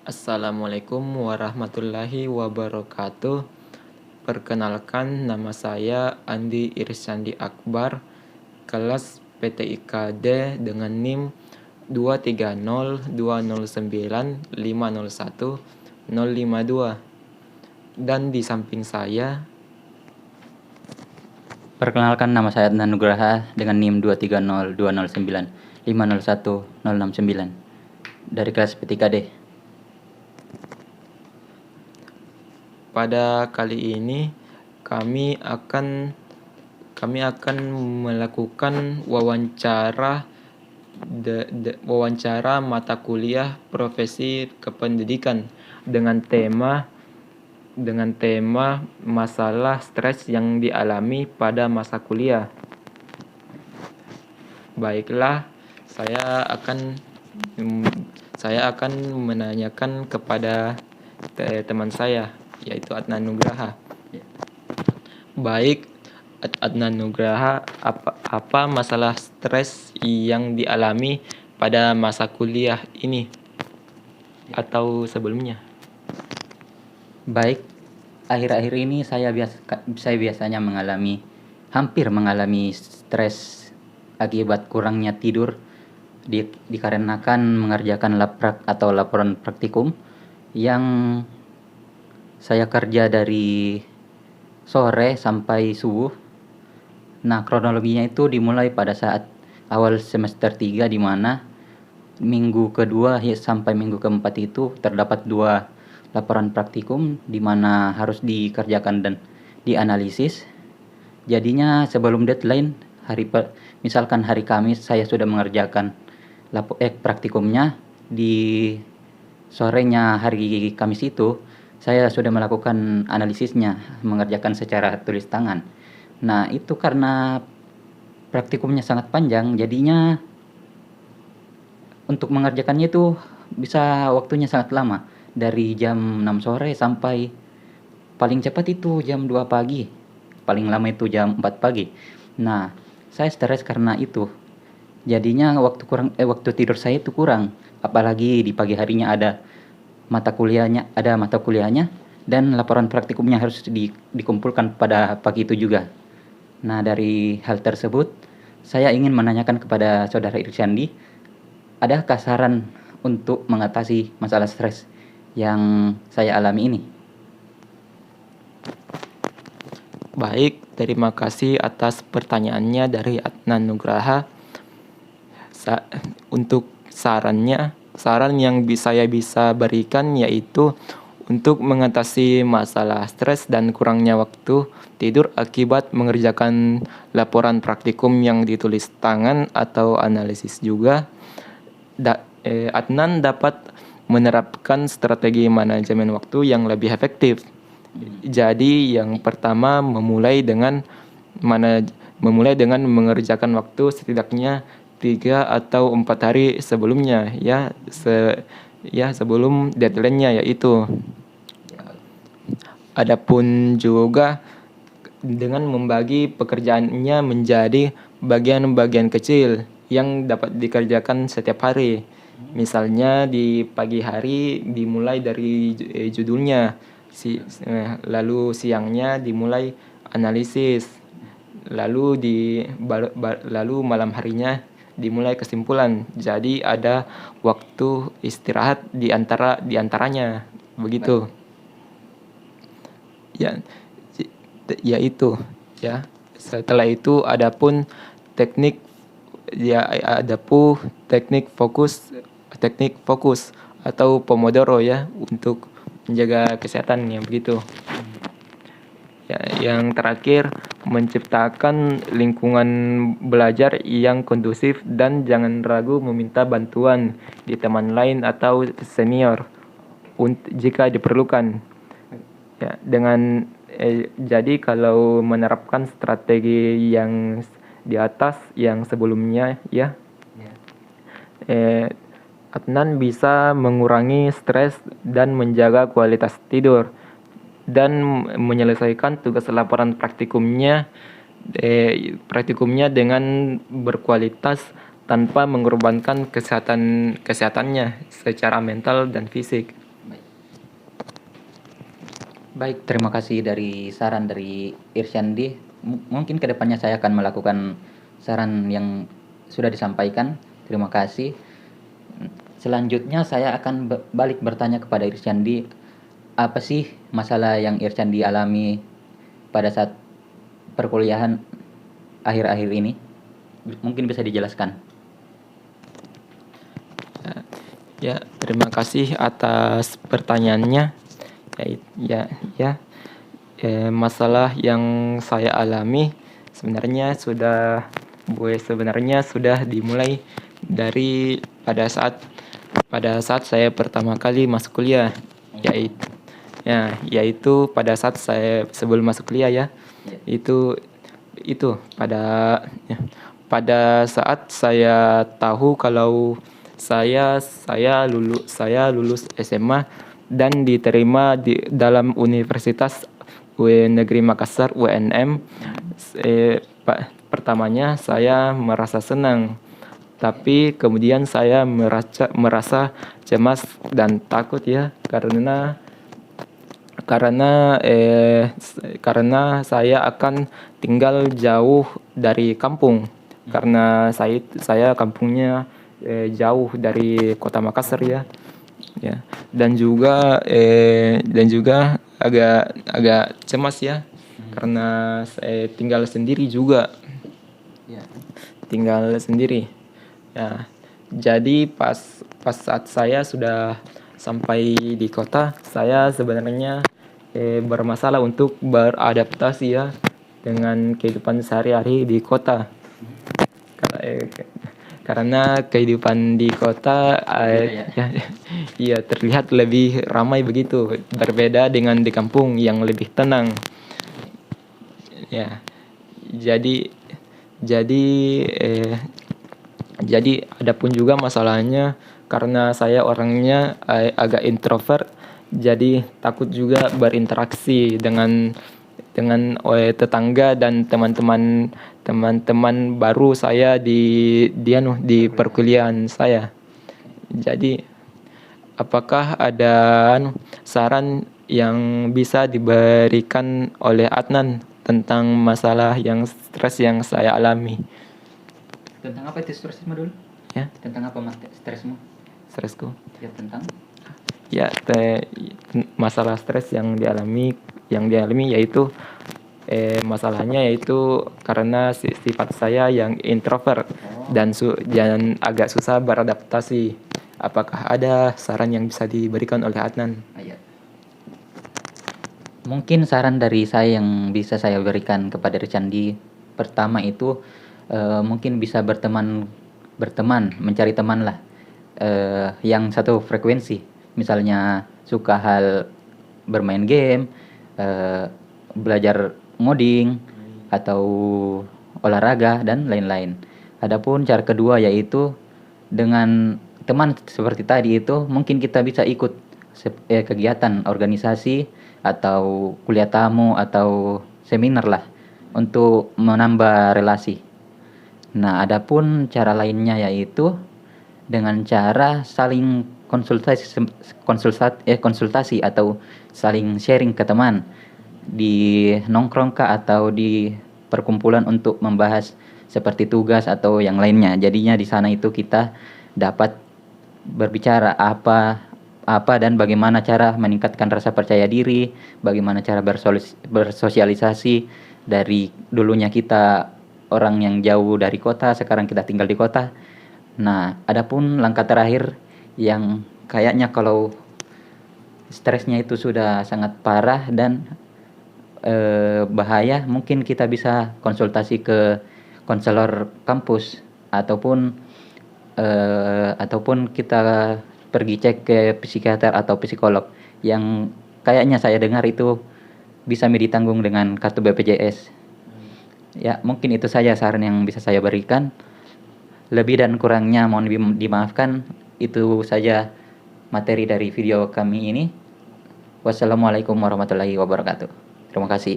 Assalamualaikum warahmatullahi wabarakatuh. Perkenalkan, nama saya Andi Irsandi Akbar, kelas PTIKD dengan NIM 230209501 dan di samping saya Perkenalkan, nama saya Adnan Nugraha dengan NIM 230209501 dari kelas P3D. pada kali ini kami akan melakukan wawancara mata kuliah profesi kependidikan dengan tema masalah stres yang dialami pada masa kuliah. Baiklah, saya akan menanyakan kepada teman saya, yaitu Adnan Nugraha. Baik, Adnan Nugraha, apa masalah stres yang dialami pada masa kuliah ini atau sebelumnya? Baik, akhir-akhir ini saya biasanya hampir mengalami stres akibat kurangnya tidur dikarenakan mengerjakan laprak atau laporan praktikum yang saya kerja dari sore sampai subuh. Nah, kronologinya itu dimulai pada saat awal semester 3, di mana minggu kedua sampai minggu keempat itu terdapat 2 laporan praktikum di mana harus dikerjakan dan dianalisis. Jadinya sebelum deadline, misalkan hari Kamis saya sudah mengerjakan praktikumnya, di sorenya hari Kamis itu saya sudah melakukan analisisnya, mengerjakan secara tulis tangan. Nah, itu karena praktikumnya sangat panjang, jadinya untuk mengerjakannya itu bisa waktunya sangat lama, dari jam 6 sore sampai paling cepat itu jam 2 pagi, paling lama itu jam 4 pagi. Nah, saya stres karena itu. Jadinya waktu tidur saya itu kurang, apalagi di pagi harinya ada mata kuliahnya dan laporan praktikumnya harus dikumpulkan pada pagi itu juga. Nah, dari hal tersebut saya ingin menanyakan kepada saudara Irsandi, adakah saran untuk mengatasi masalah stres yang saya alami ini? Baik, terima kasih atas pertanyaannya dari Adnan Nugraha. Untuk saran yang saya bisa berikan yaitu untuk mengatasi masalah stres dan kurangnya waktu tidur akibat mengerjakan laporan praktikum yang ditulis tangan atau analisis juga, Adnan dapat menerapkan strategi manajemen waktu yang lebih efektif. Jadi yang pertama memulai dengan mengerjakan waktu setidaknya 3 atau 4 hari sebelumnya sebelum deadline-nya yaitu. Adapun juga dengan membagi pekerjaannya menjadi bagian-bagian kecil yang dapat dikerjakan setiap hari. Misalnya di pagi hari dimulai dari judulnya, lalu siangnya dimulai analisis, lalu malam harinya dimulai kesimpulan. Jadi ada waktu istirahat di antaranya, begitu. Ya itu ya. Setelah itu adapun teknik fokus atau Pomodoro ya, untuk menjaga kesehatannya, begitu. Ya, yang terakhir, menciptakan lingkungan belajar yang kondusif dan jangan ragu meminta bantuan di teman lain atau senior jika diperlukan. Ya, jadi kalau menerapkan strategi yang di atas yang sebelumnya ya, Adnan bisa mengurangi stres dan menjaga kualitas tidur dan menyelesaikan tugas laporan praktikumnya dengan berkualitas tanpa mengorbankan kesehatannya secara mental dan fisik. Baik, terima kasih dari saran dari Irsyandi. Mungkin kedepannya saya akan melakukan saran yang sudah disampaikan. Terima kasih. Selanjutnya saya akan balik bertanya kepada Irsyandi, apa sih masalah yang Irsyandi alami pada saat perkuliahan akhir-akhir ini? Mungkin bisa dijelaskan. Ya, terima kasih atas pertanyaannya. Ya, ya, masalah yang saya alami sebenarnya sudah dimulai dari pada saat saya pertama kali masuk kuliah, yaitu pada saat saya sebelum masuk kuliah ya. Ya. Itu ya, pada saat saya tahu kalau saya lulus SMA dan diterima di dalam Universitas Negeri Makassar UNM. Pertamanya saya merasa senang, tapi kemudian saya merasa cemas dan takut ya, karena saya akan tinggal jauh dari kampung, karena saya kampungnya jauh dari kota Makassar ya. Dan juga agak cemas ya, karena saya tinggal sendiri juga. Ya. Ya, jadi pas saat saya sudah sampai di kota, saya sebenarnya bermasalah untuk beradaptasi ya dengan kehidupan sehari-hari di kota. Karena kehidupan di kota ya, terlihat lebih ramai begitu, berbeda dengan di kampung yang lebih tenang. Ya, jadi adapun juga masalahnya, karena saya orangnya agak introvert, jadi takut juga berinteraksi dengan tetangga dan teman-teman baru saya di perkuliahan saya. Jadi apakah ada saran yang bisa diberikan oleh Adnan tentang masalah yang stres yang saya alami? Tentang apa itu stresmu dulu? Ya, Tentang apa mas stresmu? stresku. Ya, tentang Ya, masalah stres yang dialami yaitu masalahnya yaitu karena sifat saya yang introvert dan agak susah beradaptasi. Apakah ada saran yang bisa diberikan oleh Adnan? ayat. Mungkin saran dari saya yang bisa saya berikan kepada Irsyandi, pertama itu mungkin bisa berteman, mencari teman lah yang satu frekuensi. Misalnya suka hal bermain game, belajar ngoding, atau olahraga dan lain-lain. Adapun cara kedua yaitu dengan teman seperti tadi itu, mungkin kita bisa ikut kegiatan organisasi atau kuliah tamu atau seminar lah untuk menambah relasi. Nah, adapun cara lainnya yaitu dengan cara saling konsultasi atau saling sharing ke teman di nongkrong atau di perkumpulan untuk membahas seperti tugas atau yang lainnya. Jadinya di sana itu kita dapat berbicara apa dan bagaimana cara meningkatkan rasa percaya diri, bagaimana cara bersosialisasi dari dulunya kita orang yang jauh dari kota, sekarang kita tinggal di kota. Nah, adapun langkah terakhir yang kayaknya kalau stresnya itu sudah sangat parah dan bahaya, mungkin kita bisa konsultasi ke konselor kampus ataupun kita pergi cek ke psikiater atau psikolog yang kayaknya saya dengar itu bisa ditanggung dengan kartu BPJS. Ya, mungkin itu saja saran yang bisa saya berikan. Lebih dan kurangnya mohon dimaafkan. Itu saja materi dari video kami ini. Wassalamualaikum warahmatullahi wabarakatuh. Terima kasih.